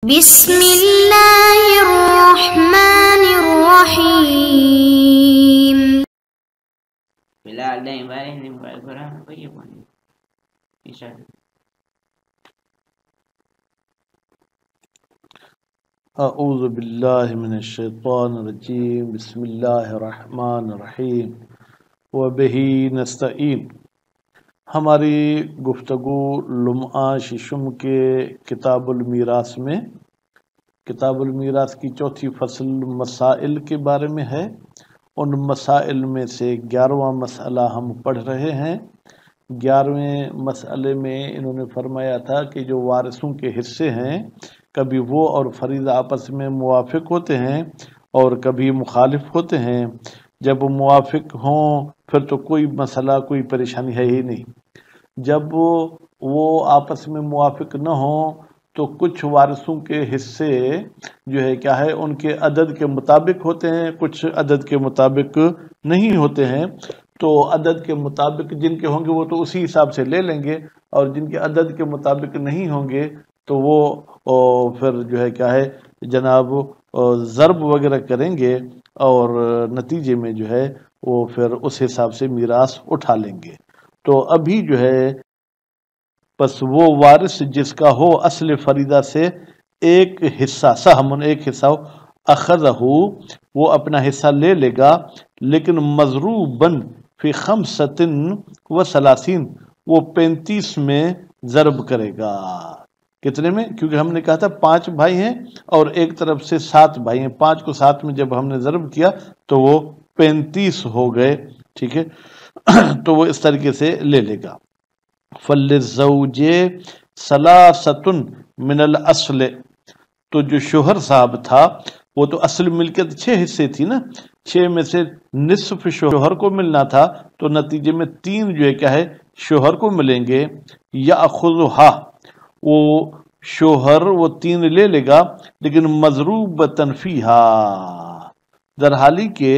بسم اللہ الرحمن الرحیم. اعوذ باللہ من الشیطان الرجیم. بسم اللہ الرحمن الرحیم. وبہ نستعین. ہماری گفتگو لمعہ ششم کے کتاب المیراث میں کتاب المیراث کی چوتھی فصل مسائل کے بارے میں ہے. ان مسائل میں سے 11واں مسئلہ ہم پڑھ رہے ہیں. 11ویں مسئلے میں انہوں نے فرمایا تھا کہ جو وارثوں کے حصے ہیں کبھی وہ اور فریضہ آپس میں موافق ہوتے ہیں اور کبھی مخالف ہوتے ہیں. جب موافق ہوں پھر تو کوئی مسئلہ کوئی پریشانی ہے ہی نہیں. جب وہ آپس میں موافق نہ ہوں تو کچھ وارثوں کے حصے جو ہے کیا ہے ان کے عدد کے مطابق ہوتے ہیں، کچھ عدد کے مطابق نہیں ہوتے ہیں. تو عدد کے مطابق جن کے ہوں گے وہ تو اسی حساب سے لے لیں گے، اور جن کے عدد کے مطابق نہیں ہوں گے تو وہ پھر جو ہے کیا ہے جناب ضرب وغیرہ کریں گے اور نتیجے میں جو ہے وہ پھر اس حساب سے میراث اٹھا لیں گے. تو ابھی جو ہے بس وہ وارث جس کا ہو اصل فریضہ سے ایک حصہ سہمن ایک حصہ ہو اخذہ وہ اپنا حصہ لے لے گا، لیکن مضروباً فی 35 وہ 35 میں ضرب کرے گا. کتنے میں؟ کیونکہ ہم نے کہا تھا 5 بھائی ہیں اور ایک طرف سے 7 بھائی ہیں. 5 کو 7 میں جب ہم نے ضرب کیا تو وہ 35 ہو گئے. ٹھیک ہے، تو وہ اس طریقے سے لے لے گا. فَلِلزَّوْجِ ثَلَاثَةٌ مِنَ الْأَصْلِ. تو جو شوہر صاحب تھا وہ تو اصل ملکیت 6 حصے تھی نا، 6 میں سے نصف شوہر کو ملنا تھا، تو نتیجے میں 3 جو ہے کیا ہے شوہر کو ملیں گے. یَأْخُذُهَا وہ شوہر وہ 3 لے لے گا، لیکن مضروبۃ فیہا در حالی کہ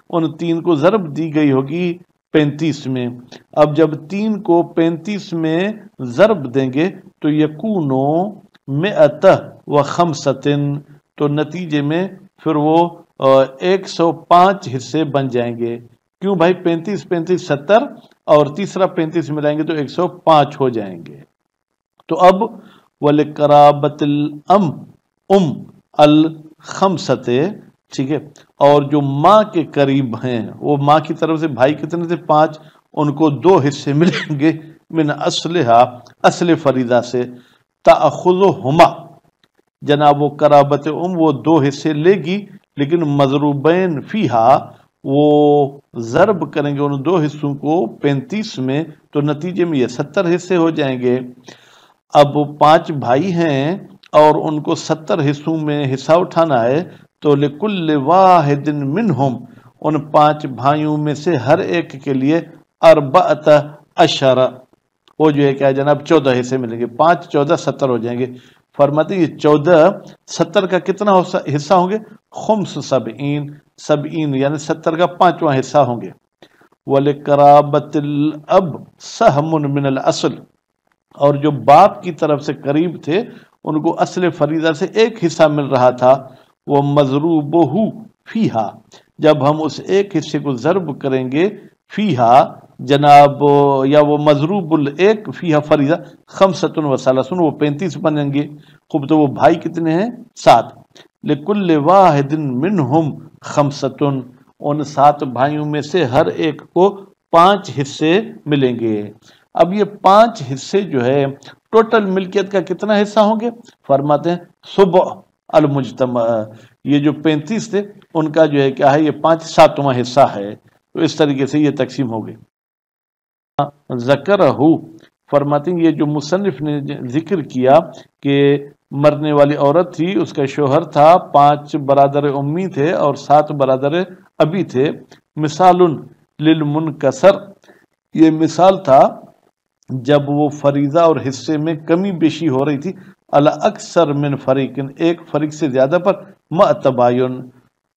ان 3 کو ضرب دی گئی ہوگی 35 میں. اب جب 3 کو 35 میں ضرب دیں گے تو یکونو 105 تو نتیجے میں پھر وہ 105 حصے بن جائیں گے. کیوں بھائی؟ 35 70 اور تیسرا 35 ملائیں گے تو 105 ہو جائیں گے. تو اب وَلِقَرَابَةِ الْأَمْ الْخَمْسَةِ. ٹھیک ہے، اور جو ماں کے قریب ہیں وہ ماں کی طرف سے بھائی کتنے تھے 5، ان کو 2 حصے ملیں گے من اصلہا اصل فریضہ سے. تأخذہما جناب وہ قرابت وہ 2 حصے لے گی، لیکن مضروبین فیہا وہ ضرب کریں گے ان 2 حصوں کو 35 میں، تو نتیجے میں یہ 70 حصے ہو جائیں گے. اب 5 بھائی ہیں اور ان کو 70 حصوں میں حصہ اٹھانا ہے، تو لکل واحد منہم ان 5 بھائیوں میں سے ہر ایک کے لیے 14 وہ جو ہے کیا جناب 14 حصے ملیں گے. 5 14 70 ہو جائیں گے. فرماتے ہیں یہ 14 70 کا کتنا حصہ ہوں گے؟ خمس 70 یعنی 70 کا 5واں حصہ ہوں گے. وَلِقَرَابَةِ الْأَبْ سَهْمٌ مِنَ الْأَصْلِ اور جو باپ کی طرف سے قریب تھے ان کو اصل فریضہ سے ایک حصہ مل رہا تھا. وہ مضروبہ فیہا جب ہم اس ایک حصے کو ضرب کریں گے فیہا جناب یا وہ مضروب الایک فیہا فریضہ 35 وہ 35 بنیں گے. خوب، تو وہ بھائی کتنے ہیں 7. لکل واحد منہم 5 ان 7 بھائیوں میں سے ہر ایک کو 5 حصے ملیں گے. اب یہ 5 حصے جو ہے ٹوٹل ملکیت کا کتنا حصہ ہوں گے؟ فرماتے ہیں سبع المجتمع. یہ جو 35 تھے ان کا جو ہے کیا ہے یہ 5 7واں حصہ ہے. تو اس طریقے سے یہ تقسیم ہو گئی. ذکرہ فرماتے ہیں یہ جو مصنف نے ذکر کیا کہ مرنے والی عورت تھی، اس کا شوہر تھا، 5 برادر امی تھے اور 7 برادر ابی تھے. مثال للمنکسر یہ مثال تھا جب وہ فریضہ اور حصے میں کمی بیشی ہو رہی تھی الاکثر من فریقن ایک فریق سے زیادہ پر مع تباین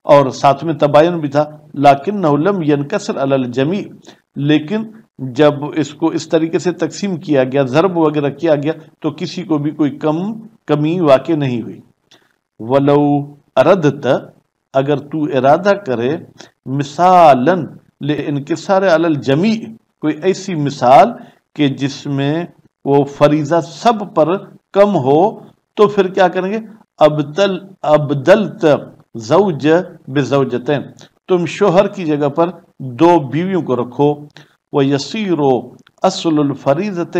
اور ساتھ میں تباین بھی تھا. لیکنہ لم ینکسر علی الجمیع لیکن جب اس کو اس طریقے سے تقسیم کیا گیا، ضرب وغیرہ کیا گیا، تو کسی کو بھی کوئی کمی واقع نہیں ہوئی. ولو اردت اگر تو ارادہ کرے مثالاً لانکسار علی الجمیع کوئی ایسی مثال کہ جس میں وہ فریضہ سب پر کم ہو تو پھر کیا کریں گے ابدلت زوج بزوجتین تم شوہر کی جگہ پر دو بیویوں کو رکھو ویسیر اصل الفریضۃ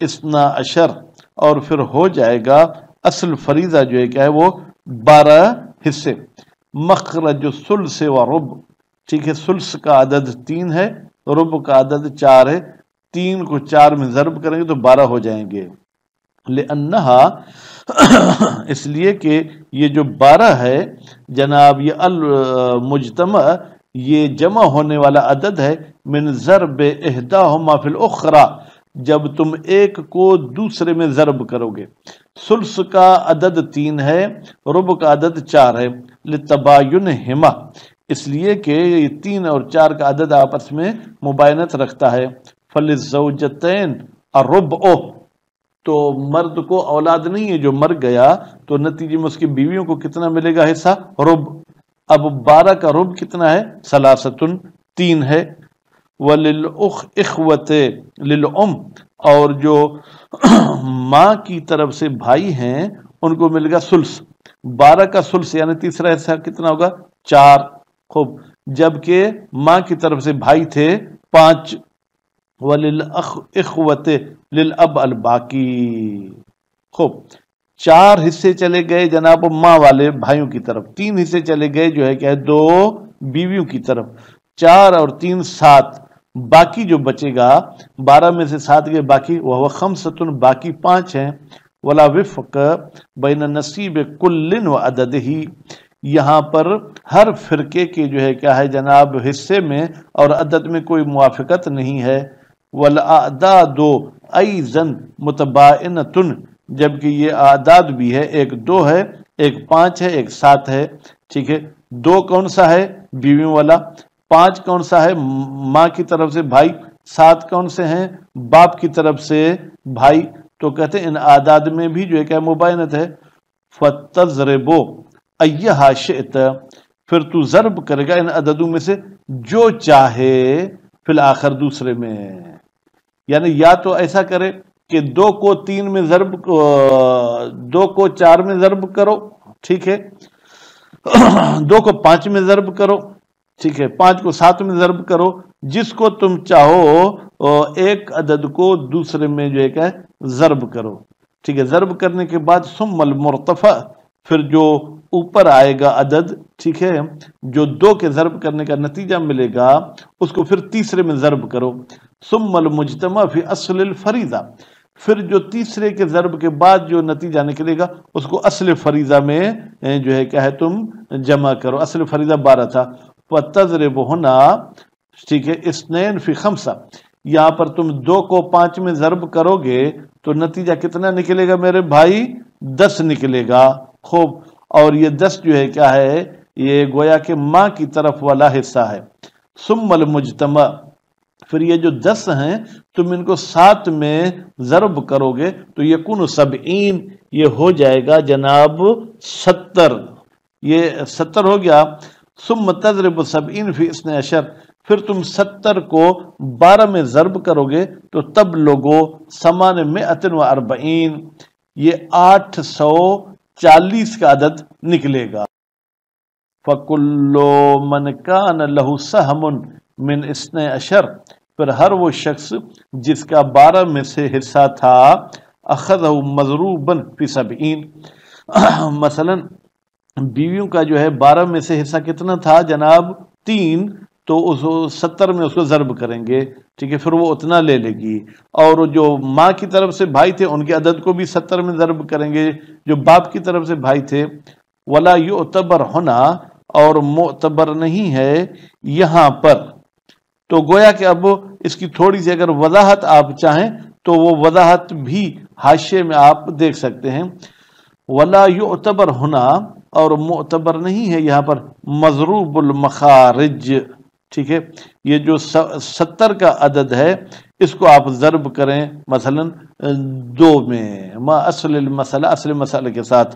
اثنا عشر اور پھر ہو جائے گا اصل فریضہ جو ہے کیا ہے وہ 12 حصے مخرج ثلث و ربع ٹھیک ہے ثلث کا عدد 3 ہے ربع کا عدد 4 ہے 3 کو 4 میں ضرب کریں گے تو 12 ہو جائیں گے لأنہا اس لیے کہ یہ جو 12 ہے جناب یہ المجتمع یہ جمع ہونے والا عدد ہے من ضرب احداہما فی الاخرى جب تم ایک کو دوسرے میں ضرب کرو گے ثلث کا عدد 3 ہے ربع کا عدد 4 ہے لتباینہما اس لیے کہ یہ 3 اور 4 کا عدد آپس میں مباینت رکھتا ہے فللزوجتین الربع تو مرد کو اولاد نہیں ہے جو مر گیا تو نتیجے میں اس کی بیویوں کو کتنا ملے گا حصہ ربع اب 12 کا ربع کتنا ہے ثلاثۃ 3 ہے وللإخوة للأم اور جو ماں کی طرف سے بھائی ہیں ان کو ملے گا ثلث 12 کا ثلث یعنی تیسرا حصہ کتنا ہوگا 4 خوب جبکہ ماں کی طرف سے بھائی تھے 5 وللإخوة للأب الباقی خوب 4 حصے چلے گئے جناب ماں والے بھائیوں کی طرف 3 حصے چلے گئے جو ہے کہ 2 بیویوں کی طرف 4 اور 3 7 باقی جو بچے گا 12 میں سے 7 کے باقی وہ خمسۃ باقی 5 ہیں ولا وفق بین نصیب کل و عددہ یہاں پر ہر فرقے کے جو ہے کیا ہے جناب حصے میں اور عدد میں کوئی موافقت نہیں ہے والاعداد ایضا متباینۃ جبکہ یہ اعداد بھی ہے ایک 2 ہے ایک 5 ہے ایک 7 ہے ٹھیک ہے 2 کون سا ہے بیویوں والا 5 کون سا ہے ماں کی طرف سے بھائی 7 کون سے ہیں باپ کی طرف سے بھائی تو کہتے ہیں ان اعداد میں بھی جو ہے کہ مباینت ہے فتضرب ایہا شئت پھر تو ضرب کرے گا ان عددوں میں سے جو چاہے فی الآخر دوسرے میں یعنی یا تو ایسا کرے کہ 2 کو 3 میں ضرب 2 کو 4 میں ضرب کرو ٹھیک ہے 2 کو 5 میں ضرب کرو ٹھیک ہے 5 کو 7 میں ضرب کرو جس کو تم چاہو ایک عدد کو دوسرے میں جو ہے کہ ضرب کرو ٹھیک ہے ضرب کرنے کے بعد ثم المرتفع پھر جو اوپر آئے گا عدد ٹھیک ہے جو 2 کے ضرب کرنے کا نتیجہ ملے گا اس کو پھر تیسرے میں ضرب کرو ثم المجتمع فی اصل الفریضہ پھر جو تیسرے کے ضرب کے بعد جو نتیجہ نکلے گا اس کو اصل فریضہ میں جو ہے کیا ہے تم جمع کرو اصل فریضہ 12 تھا وتضرب ہونا ٹھیک ہے اثنین فی خمسہ یہاں پر تم 2 کو 5 میں ضرب کرو گے تو نتیجہ کتنا نکلے گا میرے بھائی 10 نکلے گا خوب اور یہ 10 جو ہے کیا ہے یہ گویا کہ ماں کی طرف والا حصہ ہے ثم المجتمع پھر یہ جو 10 ہیں تم ان کو 7 میں ضرب کرو گے تو یکون 70 یہ ہو جائے گا جناب 70 یہ 70 ہو گیا ثم تضرب 70 فی 12 پھر تم 70 کو 12 میں ضرب کرو گے تو تب لوگو 840 یہ 840 کا عدد نکلے گا فَكُلُّ مَنْ كَانَ لَهُ سَهْمٌ مِنْ 12 پھر ہر وہ شخص جس کا 12 میں سے حصہ تھا اخذہ مضروباً فی 70 مثلا بیویوں کا جو ہے 12 میں سے حصہ کتنا تھا جناب 3 تو اس 70 میں اس کو ضرب کریں گے ٹھیک ہے پھر وہ اتنا لے لے گی اور جو ماں کی طرف سے بھائی تھے ان کے عدد کو بھی 70 میں ضرب کریں گے جو باپ کی طرف سے بھائی تھے ولا یعتبر ہونا اور معتبر نہیں ہے یہاں پر تو گویا کہ اب اس کی تھوڑی سی اگر وضاحت آپ چاہیں تو وہ وضاحت بھی حاشیے میں آپ دیکھ سکتے ہیں ولا یعتبر ہونا اور معتبر نہیں ہے یہاں پر مضروب المخارج ٹھیک ہے یہ جو 70 کا عدد ہے اس کو آپ ضرب کریں مثلا 2 میں ما اصل المسئلہ اصل مسئلہ کے ساتھ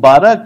12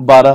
12,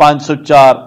504।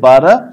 12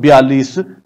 42